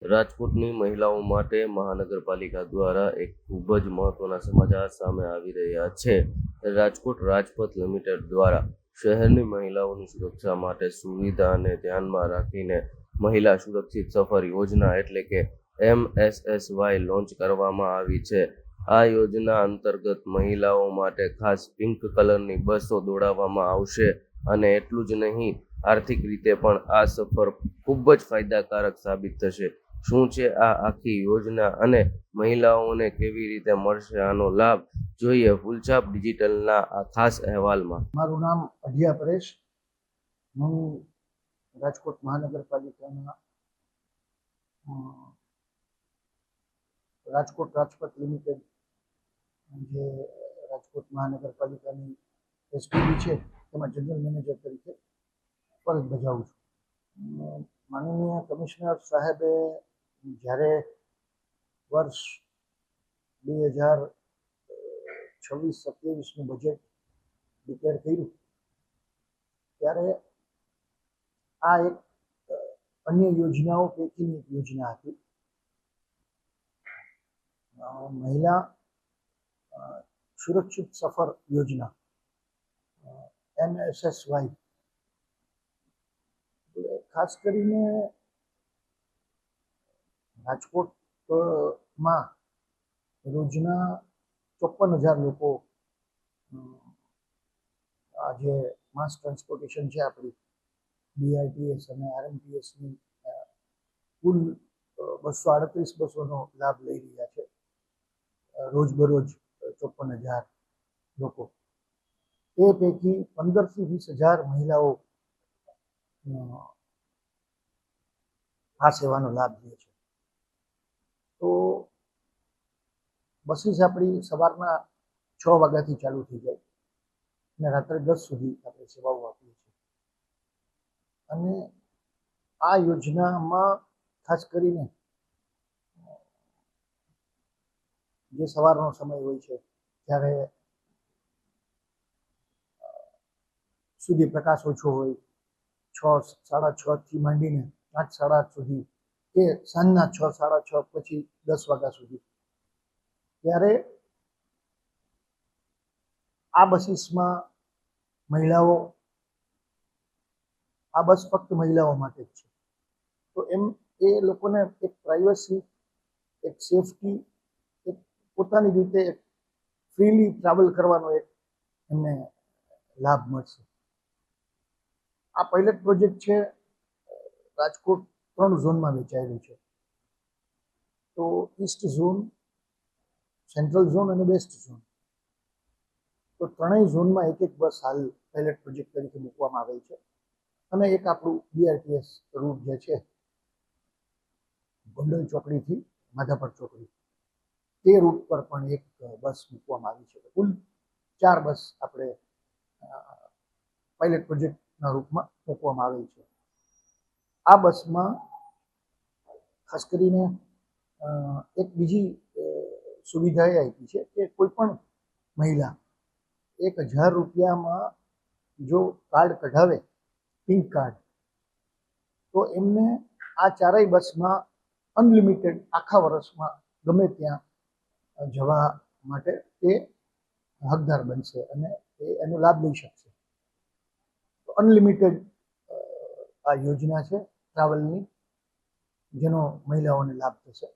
રાજકોટની મહિલાઓ માટે મહાનગરપાલિકા દ્વારા એક ખૂબ જ મહત્વના સમાચાર સામે આવી રહ્યા છે. રાજકોટ રાજપથ લિમિટેડ દ્વારા શહેરની મહિલાઓની સુરક્ષા માટે સુવિધાને ધ્યાનમાં રાખીને મહિલા સુરક્ષિત સફર યોજના એટલે કે MSSY લોન્ચ કરવામાં આવી છે. આ યોજના અંતર્ગત મહિલાઓ માટે ખાસ પિંક કલરની બસો દોડાવવામાં આવશે અને એટલું જ નહીં, આર્થિક રીતે પણ આ સફર ખૂબ જ ફાયદાકારક સાબિત થશે. શું છે આ આખી યોજના અને મહિલાઓને કેવી રીતે મળશે આનો લાભ? જોઈએ ફૂલછાપ ડિજિટલના આ ખાસ અહેવાલમાં. મારું નામ અઢિયા પરેશ. હું રાજકોટ મહાનગરપાલિકાના રાજકોટ રાજપથ લિમિટેડ જે રાજકોટ મહાનગરપાલિકાની એસપીડી છે તેમાં જનરલ મેનેજર તરીકે ફરજ બજાવું છું. માનનીય કમિશનર સાહેબે જ્યારે વર્ષ 2026-27નું બજેટ ડિક્લેર કર્યું ત્યારે આ એક અન્ય યોજનાઓ પૈકીની એક યોજના હતી. મહિલા સુરક્ષિત સફર યોજના MSSY. ખાસ કરીને રાજકોટમાં રોજના 54,000 લોકો આ જે માસ ટ્રાન્સપોર્ટેશન છે આપણી BRTS અને RMTSની કુલ 238 બસોનો લાભ લઈ રહ્યા છે. રોજબરોજ 54,000 લોકો. એ પૈકી 15,000 થી 20,000 મહિલાઓ આ સેવાનો લાભ લે છે. તો બસીસ આપણી સવારના 6 વાગ્યાથી ચાલુ થઈ જાય અને રાત્રે 10 સુધી આપણે સેવાઓ આપીએ છીએ. અને આ યોજનામાં ખાસ કરીને જે સવારનો સમય હોય છે ત્યારે સૂર્યપ્રકાશ ઓછો હોય, 6, 6:30 થી માંડીને 8, 8:30 સુધી કે સાંજના 6, 6:30 પછી 10 વાગ્યા સુધી, ત્યારે આ બસીસમાં મહિલાઓ, આ બસ ફક્ત મહિલાઓ માટે જ છે. તો એમ એ લોકોને એક પ્રાઇવસી, એક સેફટી, એક પોતાની રીતે એક ફ્રીલી ટ્રાવેલ કરવાનો એક એમને લાભ મળશે. આ પાયલટ પ્રોજેક્ટ છે. રાજકોટ 3 ઝોનમાં વહેંચાયેલું છે. તો ઈસ્ટ ઝોન, સેન્ટ્રલ ઝોન અને વેસ્ટ ઝોન. તો ત્રણેય ઝોનમાં એક બસ હાલ પાયલટ પ્રોજેક્ટ તરીકે મૂકવામાં આવેલ છે. અને એક આપણું BRTS રૂટ જે છે ગોંડલ ચોકડીથી માધાપર ચોકડી, તે રૂટ પર પણ એક બસ મૂકવામાં આવી છે. કુલ 4 બસ આપણે પાયલટ પ્રોજેક્ટના રૂપમાં મૂકવામાં આવેલ છે. આ બસમાં ખાસ કરીને એક બીજી સુવિધા એ આપી છે કે કોઈ પણ મહિલા 1,000 રૂપિયામાં જો કાર્ડ કઢાવે, પિંક કાર્ડ, તો એમને આ ચારેય બસમાં અનલિમિટેડ આખા વર્ષમાં ગમે ત્યાં જવા માટે એ હકદાર બનશે અને એનો લાભ લઈ શકશે. તો અનલિમિટેડ આ યોજના છે ટ્રાવેલની, જેનો મહિલાઓને લાભ થશે.